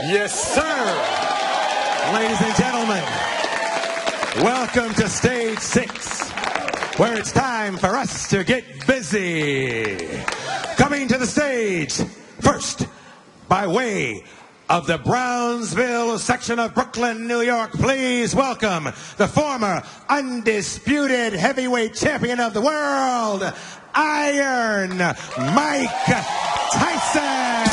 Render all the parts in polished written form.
Yes, sir. Ladies and gentlemen, welcome to stage 6, where it's time for us to get busy. Coming to the stage, first, by way of the Brownsville section of Brooklyn, New York, please welcome the former undisputed heavyweight champion of the world, Iron Mike Tyson.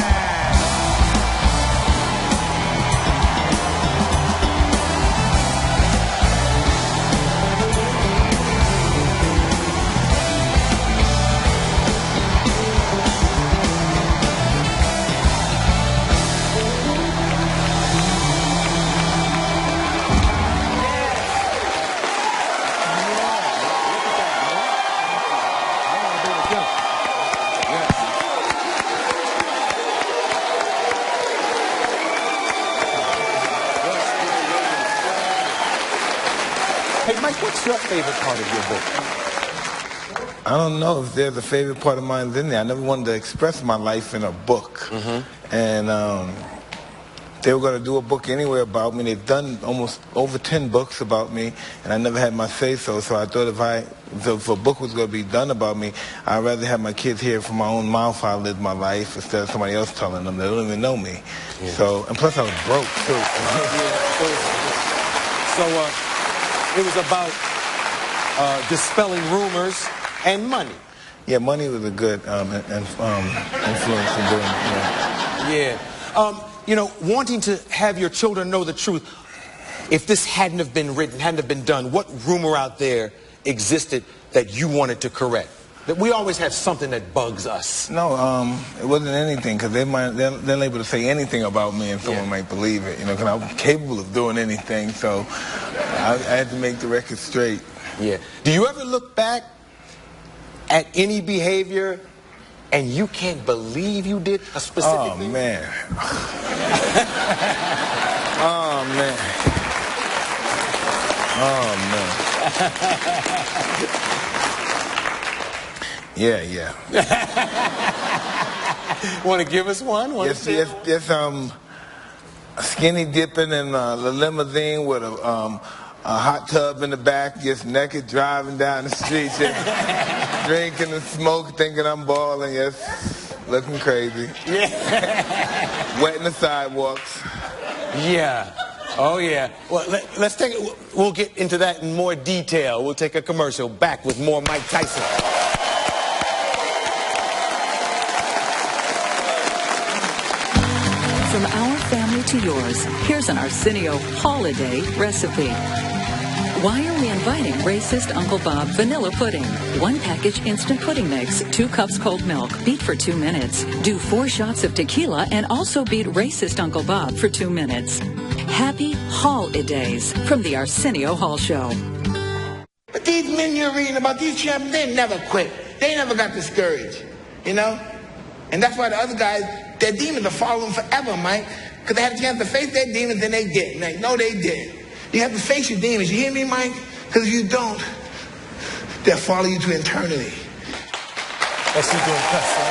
Hey, Mike, what's your favorite part of your book? I don't know if there's a favorite part of mine in there. I never wanted to express my life in a book. And they were going to do a book anywhere about me. They've done almost over 10 books about me, and I never had my say-so. So I thought if a book was going to be done about me, I'd rather have my kids hear from my own mouth how I lived my life instead of somebody else telling them. They don't even know me. Yeah. So, and plus I was broke, too. It was about dispelling rumors and money. Yeah, money was a good influence in doing it. Yeah. You know, wanting to have your children know the truth, if this hadn't have been written, hadn't have been done, what rumor out there existed that you wanted to correct? That we always have something that bugs us. No, it wasn't anything, because they're able to say anything about me and someone might believe it, you know, because I'm capable of doing anything, so I had to make the record straight. Yeah. Do you ever look back at any behavior and you can't believe you did a specific thing? Oh, man. Oh, man. Oh, man. Yeah. Want to give us one? Yes, skinny dipping in the limousine with a hot tub in the back, just naked, driving down the street, just drinking and smoke, thinking I'm balling, yes, looking crazy. Yeah. Wetting the sidewalks. Yeah. Oh, yeah. Well, let's take it. We'll get into that in more detail. We'll take a commercial. Back with more Mike Tyson. From our family to yours, here's an Arsenio holiday recipe. Why are we inviting Racist Uncle Bob vanilla pudding? 1 package instant pudding mix, 2 cups cold milk, beat for 2 minutes. Do 4 shots of tequila and also beat Racist Uncle Bob for 2 minutes. Happy holidays from the Arsenio Hall Show. But these men you're reading about, these champions, they never quit. They never got discouraged, you know? And that's why the other guys, their demons are following forever, Mike. Because they had a chance to face their demons, and they didn't. Like, no, they did. You have to face your demons. You hear me, Mike? Because if you don't, they'll follow you to eternity. That's you doing custom.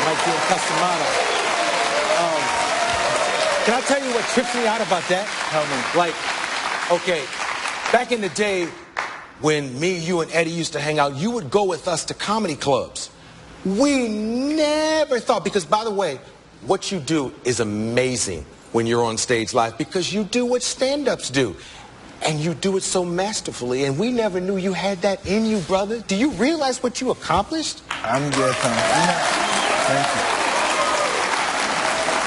Mike doing customado. Can I tell you what trips me out about that? Tell me. Like, okay, back in the day when me, you, and Eddie used to hang out, you would go with us to comedy clubs. We never thought, because by the way, what you do is amazing when you're on stage live, because you do what stand-ups do. And you do it so masterfully, and we never knew you had that in you, brother. Do you realize what you accomplished? Thank you.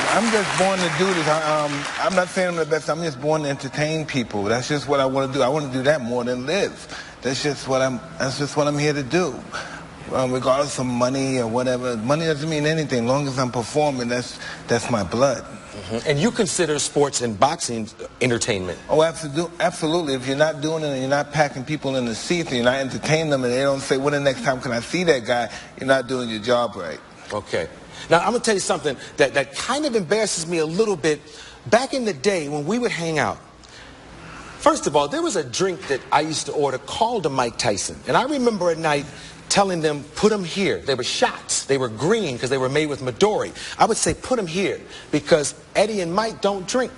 I'm just born to do this. I'm not saying I'm the best. I'm just born to entertain people. That's just what I want to do. I want to do that more than live. That's just what I'm here to do. Regardless of money or whatever, money doesn't mean anything. As long as I'm performing, that's my blood. And you consider sports and boxing entertainment? Oh, absolutely. If you're not doing it and you're not packing people in the seats and you're not entertaining them and they don't say, when the next time can I see that guy, you're not doing your job right. Okay. Now, I'm going to tell you something that kind of embarrasses me a little bit. Back in the day when we would hang out, first of all, there was a drink that I used to order called a Mike Tyson. And I remember a night telling them, put them here. They were shots. They were green because they were made with Midori. I would say, put them here because Eddie and Mike don't drink.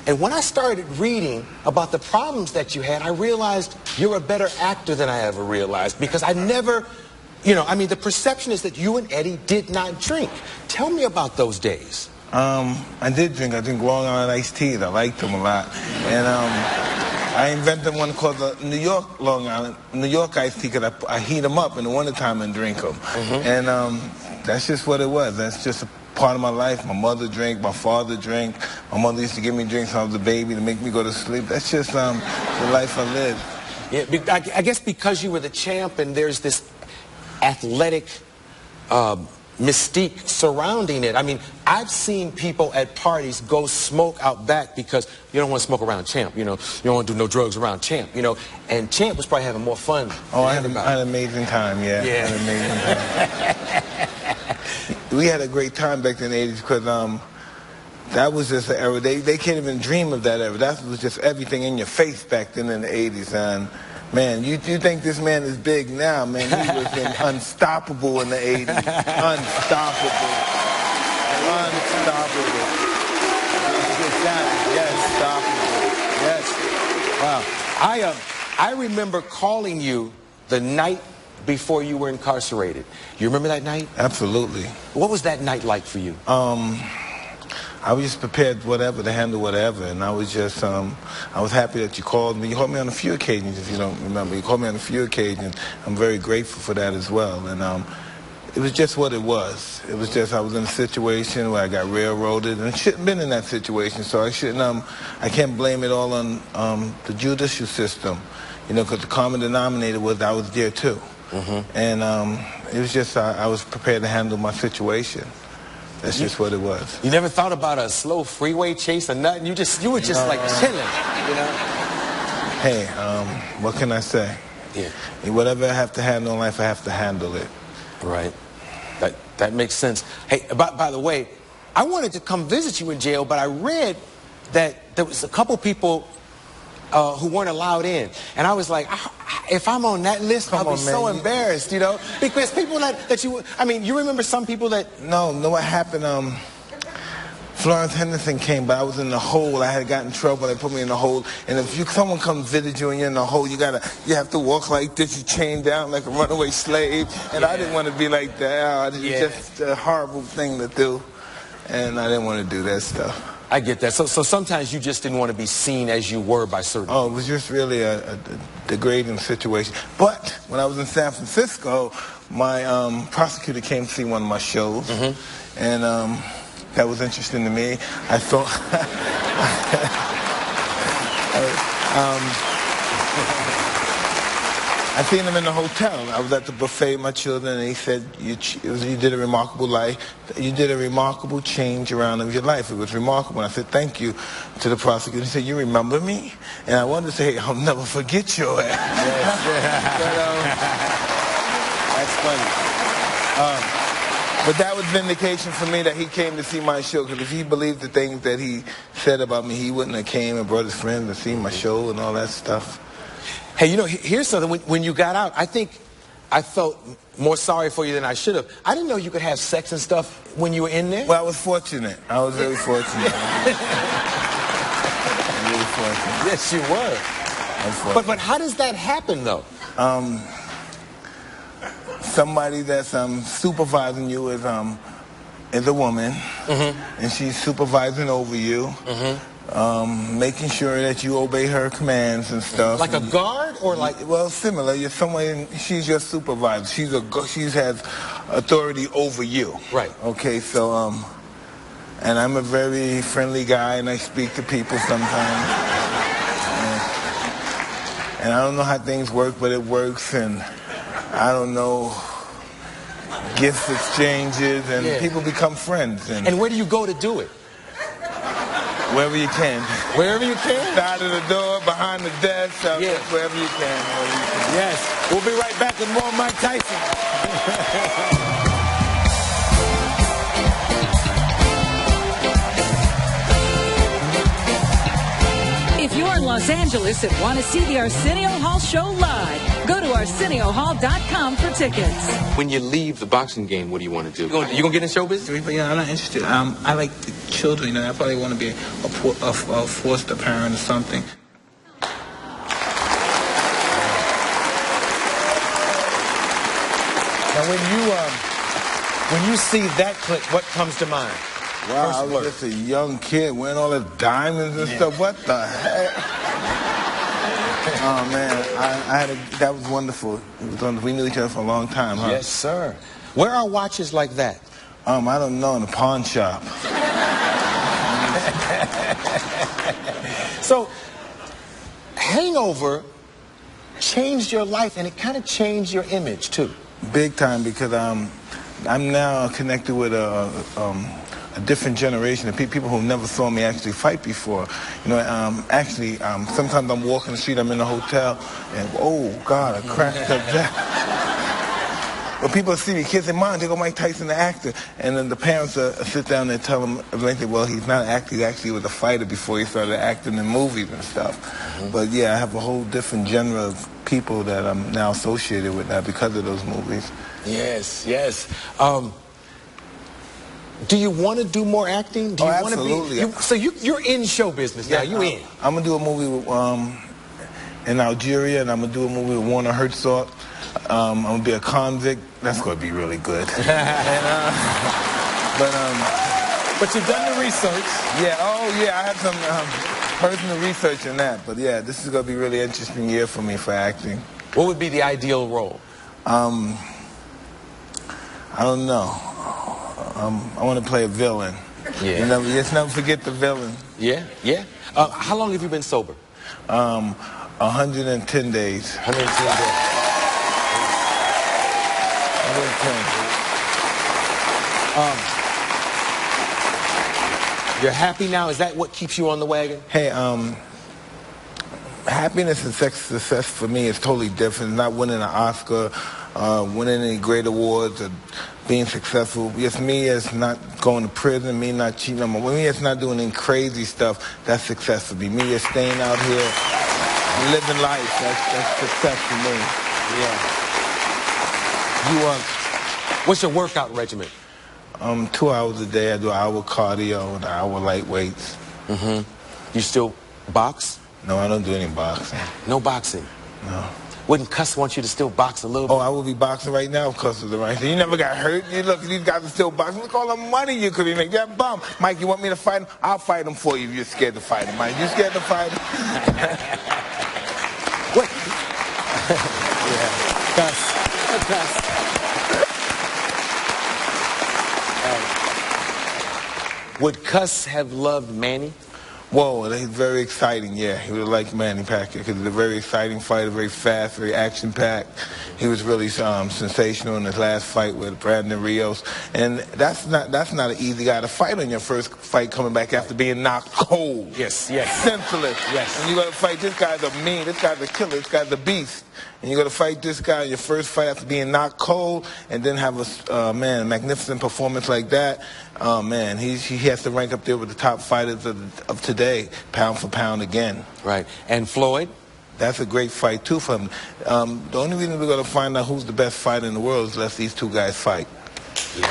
And when I started reading about the problems that you had, I realized you're a better actor than I ever realized because I never, you know, I mean, the perception is that you and Eddie did not drink. Tell me about those days. I did drink. I drink Long Island iced teas. I liked them a lot. And I invented one called the New York Long Island, New York iced tea because I heat them up in the wintertime and drink them. And that's just what it was. That's just a part of my life. My mother drank, my father drank. My mother used to give me drinks when I was a baby to make me go to sleep. That's just the life I lived. Yeah, I guess because you were the champ and there's this athletic mystique surrounding it. I mean, I've seen people at parties go smoke out back because you don't want to smoke around Champ, you know. You don't want to do no drugs around Champ, you know. And Champ was probably having more fun. Oh, I had an amazing time, yeah. I had an amazing time. We had a great time back in the 80s because that was just an era. They can't even dream of that era. That was just everything in your face back then in the 80s. And man, you think this man is big now, man. He was unstoppable in the 80s. Unstoppable. Unstoppable. Yes, unstoppable. Yes. Wow. I remember calling you the night before you were incarcerated. You remember that night? Absolutely. What was that night like for you? I was just prepared to handle whatever, and I was just, I was happy that you called me. You called me on a few occasions, if you don't remember. You called me on a few occasions. I'm very grateful for that as well, and it was just what it was. It was just I was in a situation where I got railroaded, and I shouldn't have been in that situation, so I shouldn't, I can't blame it all on the judicial system, you know, because the common denominator was I was there too. And it was just I was prepared to handle my situation. That's just what it was. You never thought about a slow freeway chase or nothing? You were just like chilling, you know? Hey, what can I say? Yeah. Whatever I have to handle in life, I have to handle it. Right. That makes sense. Hey, by the way, I wanted to come visit you in jail, but I read that there was a couple people who weren't allowed in. And I was like, if I'm on that list, I'll be so embarrassed, you know? Because people that you, I mean, you remember some people that... No, what happened, Florence Henderson came, but I was in the hole. I had gotten in trouble. They put me in the hole. And if someone comes visit you and you're in the hole, you have to walk like this. You chained down like a runaway slave. And I didn't want to be like that. It was just a horrible thing to do. And I didn't want to do that stuff. I get that. So sometimes you just didn't want to be seen as you were by certain people. It was just really a degrading situation. But when I was in San Francisco, my prosecutor came to see one of my shows. And that was interesting to me. I thought... I seen him in the hotel. I was at the buffet with my children, and he said, you did a remarkable life. You did a remarkable change around of your life. It was remarkable. And I said, thank you to the prosecutor. He said, you remember me? And I wanted to say, hey, I'll never forget your ass. That's funny. But that was vindication for me that he came to see my show, because if he believed the things that he said about me, he wouldn't have came and brought his friends to see my show and all that stuff. Hey, you know, here's something. When you got out, I think I felt more sorry for you than I should have. I didn't know you could have sex and stuff when you were in there. Well, I was fortunate. I was very fortunate. Really fortunate. Yes, you were. But how does that happen, though? Somebody that's supervising you is a woman, and she's supervising over you. Making sure that you obey her commands and stuff. Like a guard or like? Well, similar. You're somewhere. She's your supervisor. She has authority over you. Right. Okay. So and I'm a very friendly guy, and I speak to people sometimes. And I don't know how things work, but it works. And I don't know, gifts exchanges, and people become friends. And where do you go to do it? Wherever you can. Wherever you can? Side of the door, behind the desk, wherever you can. Yes. We'll be right back with more Mike Tyson. If you're in Los Angeles and want to see the Arsenio Hall show live, go to to ArsenioHall.com for tickets. When you leave the boxing game, what do you want to do? You gonna get in show business? Yeah, I'm not interested. I like the children. I probably want to be a foster parent or something. Now, when you see that clip, what comes to mind? Wow, I was just a young kid wearing all the diamonds and stuff. What the heck? Oh man, that was wonderful. It was wonderful. We knew each other for a long time, huh? Yes, sir. Where are watches like that? I don't know, in a pawn shop. So, Hangover changed your life, and it kind of changed your image too. Big time, because I'm now connected with a different generation of people who never saw me actually fight before. You know, sometimes I'm walking the street, I'm in a hotel, and oh God, I cracked up that. But people see me, kids say, Mom, they go Mike Tyson, the actor. And then the parents sit down and tell them, well, he's not an actor, he actually was a fighter before he started acting in movies and stuff. But yeah, I have a whole different genre of people that I'm now associated with now because of those movies. Yes, yes. Do you want to do more acting? Do you want to absolutely. So you're in show business now. You in? I'm gonna do a movie with, in Algeria, and I'm gonna do a movie with Warner Herzog. I'm gonna be a convict. That's gonna be really good. But you've done the research. Yeah. Oh yeah, I had some personal research in that. But yeah, this is gonna be a really interesting year for me for acting. What would be the ideal role? I don't know. I want to play a villain. Yeah. Just never forget the villain. Yeah, yeah. How long have you been sober? 110 days. 110 days. 110. You're happy now? Is that what keeps you on the wagon? Hey, happiness and success for me is totally different. Not winning an Oscar, winning any great awards, or being successful. It's me as not going to prison, me not cheating on me as not doing any crazy stuff. That's success for me. Me is staying out here and living life. That's success for me. Yeah. What's your workout regimen? 2 hours a day. I do an hour cardio and an hour light weights. You still box? No, I don't do any boxing. No boxing? No. Wouldn't Cuss want you to still box a little bit? Oh, I will be boxing right now if Cuss was around. You never got hurt. You look, these guys are still boxing. Look all the money you could be making. That bum. Mike, you want me to fight him? I'll fight him for you if you're scared to fight him, Mike. You scared to fight him? What? Yeah. Cuss. Would Cuss have loved Manny? Whoa, he's very exciting, yeah. He would have liked Manny Pacquiao because he's a very exciting fighter, very fast, very action-packed. He was really sensational in his last fight with Brandon Rios. And that's not an easy guy to fight on your first fight coming back after being knocked cold. Yes. Senseless. Yes. And you got to fight this guy's a mean, this guy's a killer, this guy's a beast. And you got to fight this guy in your first fight after being knocked cold and then have a magnificent performance like that. Oh, man, he has to rank up there with the top fighters of today, pound for pound again. Right. And Floyd? That's a great fight, too, for him. The only reason we're going to find out who's the best fighter in the world is unless these two guys fight. Yeah.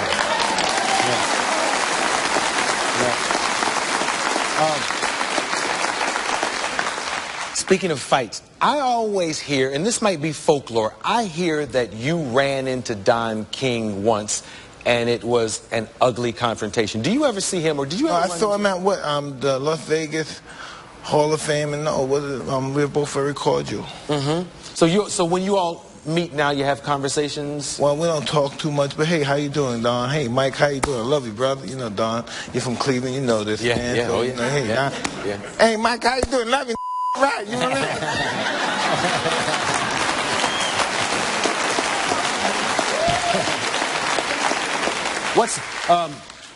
Speaking of fights, I always hear, and this might be folklore, I hear that you ran into Don King once and it was an ugly confrontation. Do you ever see him, or did you ever I saw him at what? The Las Vegas Hall of Fame, and we were both very cordial. So when you all meet now, you have conversations? Well, we don't talk too much, but hey, how you doing, Don? Hey, Mike, how you doing? I love you, brother. You know, Don, you're from Cleveland, you know this, man. Yeah, so, oh, yeah. You know, hey, yeah. Hey, Mike, how you doing? Love you, right, you know what I mean?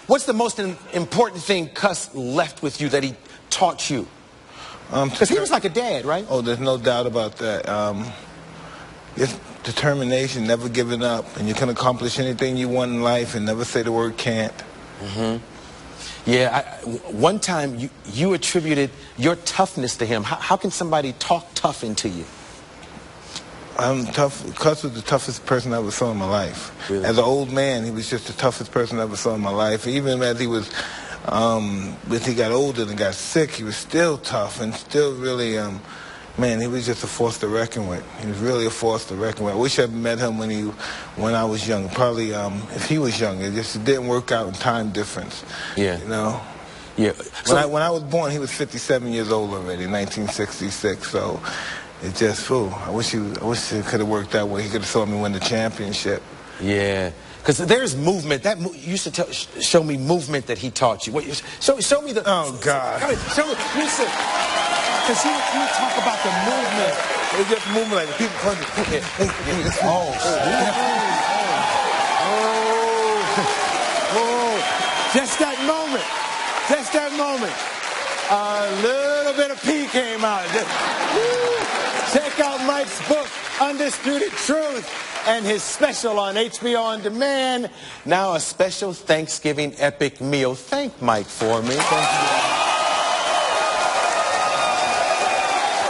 What's the most important thing Cuss left with you that he taught you? Because he was like a dad, right? Oh, there's no doubt about that. It's determination, never giving up, and you can accomplish anything you want in life and never say the word can't. Yeah, one time you attributed your toughness to him. How can somebody talk tough into you? I'm tough. Cus was the toughest person I ever saw in my life. Really? As an old man, he was just the toughest person I ever saw in my life. Even as he was, as he got older and got sick, he was still tough and still really, man, he was just a force to reckon with. He was really a force to reckon with. I wish I'd met him when I was young. Probably if he was young. It just didn't work out in time difference. Yeah. You know? Yeah. When I was born, he was 57 years old already, 1966. So it just, I wish it could have worked that way. He could have saw me win the championship. Yeah. Because there's movement. That you used to show me movement that he taught you. Show me the. Oh God. Show me. Listen. Because you talk about the movement. It's just movement like the people punch. Just that moment. Just that moment. A little bit of pee came out. Check out Mike's book, Undisputed Truth, and his special on HBO On Demand. Now a special Thanksgiving epic meal. Thank Mike for me. Thank you.